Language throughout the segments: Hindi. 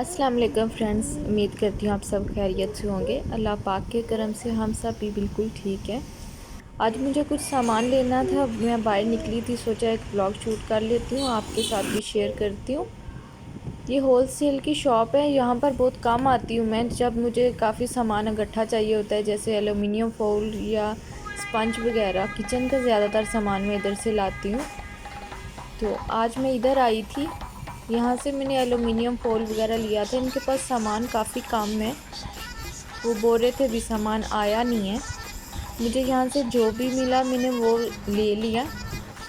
अस्सलाम वालेकुम फ्रेंड्स, उम्मीद करती हूँ आप सब खैरियत से होंगे। अल्लाह पाक के करम से हम सब भी बिल्कुल ठीक है। आज मुझे कुछ सामान लेना था, मैं बाहर निकली थी, सोचा एक ब्लॉग शूट कर लेती हूँ, आपके साथ भी शेयर करती हूँ। ये होलसेल की शॉप है, यहाँ पर बहुत कम आती हूँ मैं जब मुझे काफ़ी सामान इकट्ठा चाहिए होता है, जैसे एलुमिनियम फोल या स्पंज वगैरह। किचन का ज़्यादातर सामान मैं इधर से लाती हूँ। तो आज मैं इधर आई थी, यहाँ से मैंने एलुमिनियम फोल वगैरह लिया था। इनके पास सामान काफ़ी कम है, वो बोल रहे थे अभी सामान आया नहीं है। मुझे यहाँ से जो भी मिला मैंने वो ले लिया,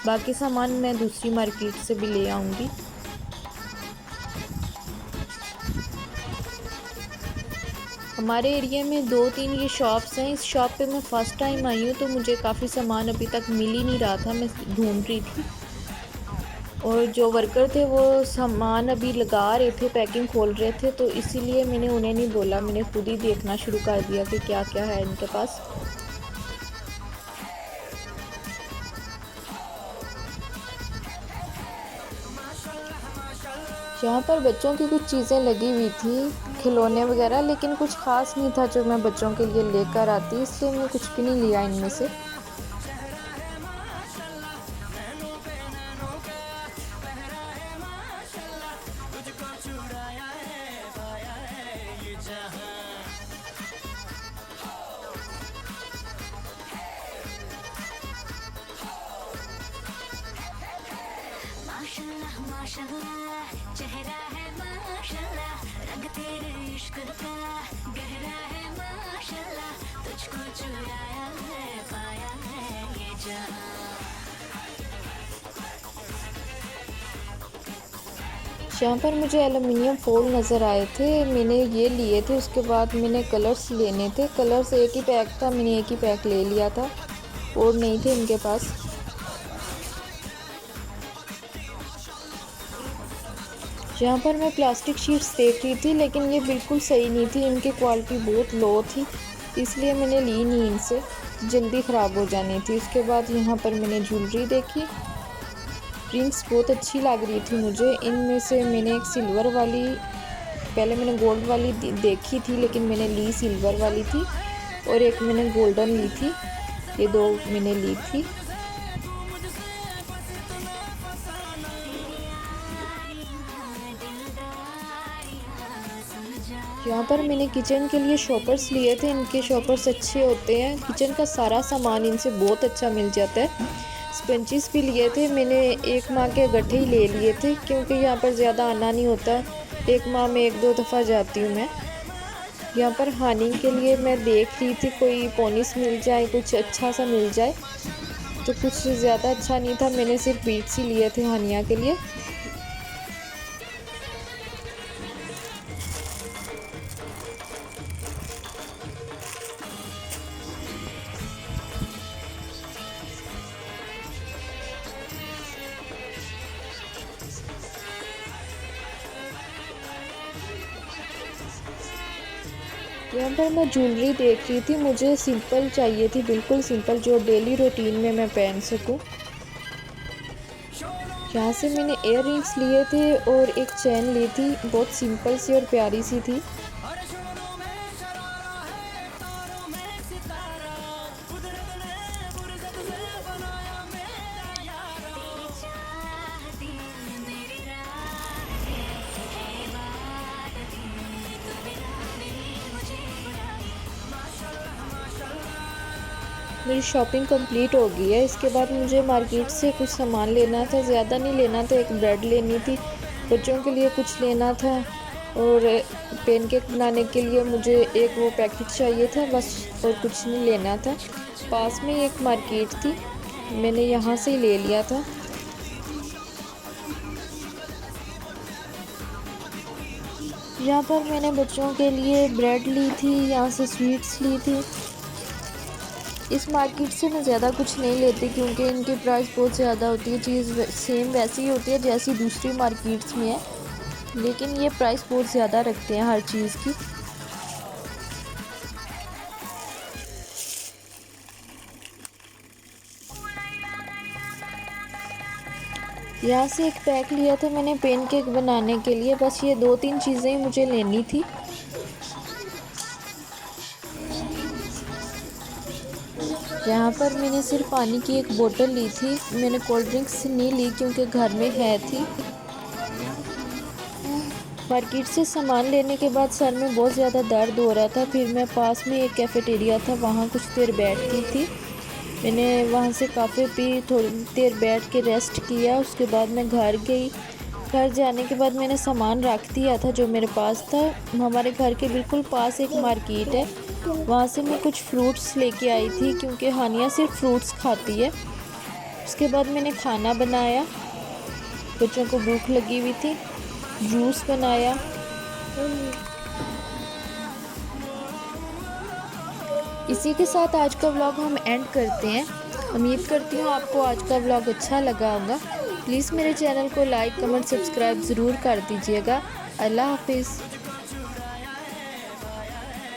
बाकी सामान मैं दूसरी मार्केट से भी ले आऊँगी। हमारे एरिया में 2-3 ये शॉप्स हैं। इस शॉप पे मैं फ़र्स्ट टाइम आई हूँ, तो मुझे काफ़ी सामान अभी तक मिल ही नहीं रहा था, मैं ढूंढ रही थी। और जो वर्कर थे वो सामान अभी लगा रहे थे, पैकिंग खोल रहे थे, तो इसीलिए मैंने उन्हें नहीं बोला, मैंने खुद ही देखना शुरू कर दिया कि क्या क्या है इनके पास। यहाँ पर बच्चों की कुछ चीज़ें लगी हुई थी, खिलौने वगैरह, लेकिन कुछ ख़ास नहीं था जो मैं बच्चों के लिए लेकर आती, इसलिए मैं कुछ भी नहीं लिया इनमें से। माशाल्लाह माशाल्लाह चेहरा है माशाल्लाह रंग तेरे इश्क का गहरा है माशाल्लाह तुझको चुराया है पाया है ये जहां। यहाँ पर मुझे एलुमिनियम फोल नज़र आए थे, मैंने ये लिए थे। उसके बाद मैंने कलर्स लेने थे, कलर्स एक ही पैक था, मैंने एक ही पैक ले लिया था और नहीं थे इनके पास। यहाँ पर मैं प्लास्टिक शीट्स देख रही थी, लेकिन ये बिल्कुल सही नहीं थी, इनकी क्वालिटी बहुत लो थी, इसलिए मैंने ली नहीं इनसे, जल्दी ख़राब हो जानी थी। उसके बाद यहाँ पर मैंने ज्वेलरी देखी, रिंग्स बहुत अच्छी लग रही थी मुझे। इनमें से मैंने एक सिल्वर वाली, पहले मैंने गोल्ड वाली देखी थी, लेकिन मैंने ली सिल्वर वाली थी, और एक मैंने गोल्डन ली थी, ये दो मैंने ली थी। यहाँ पर मैंने किचन के लिए शॉपर्स लिए थे, इनके शॉपर्स अच्छे होते हैं, किचन का सारा सामान इनसे बहुत अच्छा मिल जाता है। स्पंचिस भी लिए थे, मैंने 1 माह के गट्ठे ही ले लिए थे, क्योंकि यहाँ पर ज़्यादा आना नहीं होता, 1 माह में 1-2 दफ़ा जाती हूँ मैं। यहाँ पर हानी के लिए मैं देख रही थी कोई पोनिस मिल जाए, कुछ अच्छा सा मिल जाए, तो कुछ ज़्यादा अच्छा नहीं था, मैंने सिर्फ बीट्स ही लिए थे हानिया के लिए। यहाँ पर मैं ज्वेलरी देख रही थी, मुझे सिंपल चाहिए थी, बिल्कुल सिंपल, जो डेली रूटीन में मैं पहन सकूँ। यहाँ से मैंने इयर रिंग्स लिए थे और एक चैन ली थी, बहुत सिंपल सी और प्यारी सी थी। मेरी शॉपिंग कंप्लीट हो गई है। इसके बाद मुझे मार्केट से कुछ सामान लेना था, ज़्यादा नहीं लेना था, एक ब्रेड लेनी थी, बच्चों के लिए कुछ लेना था, और पेनकेक बनाने के लिए मुझे एक वो पैकेट चाहिए था, बस, और कुछ नहीं लेना था। पास में एक मार्केट थी, मैंने यहाँ से ही ले लिया था। यहाँ पर मैंने बच्चों के लिए ब्रेड ली थी, यहाँ से स्वीट्स ली थी। इस मार्केट से मैं ज़्यादा कुछ नहीं लेती, क्योंकि इनकी प्राइस बहुत ज़्यादा होती है, चीज़ सेम वैसी ही होती है जैसी दूसरी मार्केट्स में है, लेकिन ये प्राइस बहुत ज़्यादा रखते हैं हर चीज़ की। यहाँ से एक पैक लिया था मैंने पेनकेक बनाने के लिए, बस ये 2-3 चीज़ें ही मुझे लेनी थी। यहाँ पर मैंने सिर्फ पानी की एक बोतल ली थी, मैंने कोल्ड ड्रिंक्स नहीं ली क्योंकि घर में है थी। मार्केट से सामान लेने के बाद सर में बहुत ज़्यादा दर्द हो रहा था, फिर मैं पास में एक कैफ़ेटेरिया था वहाँ कुछ देर बैठ गई थी। मैंने वहाँ से काफ़ी पी, थोड़ी देर बैठ के रेस्ट किया, उसके बाद मैं घर गई। घर जाने के बाद मैंने सामान रख दिया था जो मेरे पास था। हमारे घर के बिल्कुल पास एक मार्केट है, वहाँ से मैं कुछ फ्रूट्स लेके आई थी क्योंकि हानिया सिर्फ फ्रूट्स खाती है। उसके बाद मैंने खाना बनाया, बच्चों को भूख लगी हुई थी, जूस बनाया। इसी के साथ आज का व्लॉग हम एंड करते हैं। उम्मीद करती हूँ आपको आज का व्लॉग अच्छा लगा होगा। प्लीज़ मेरे चैनल को लाइक, कमेंट, सब्सक्राइब ज़रूर कर दीजिएगा। अल्लाह हाफिज़।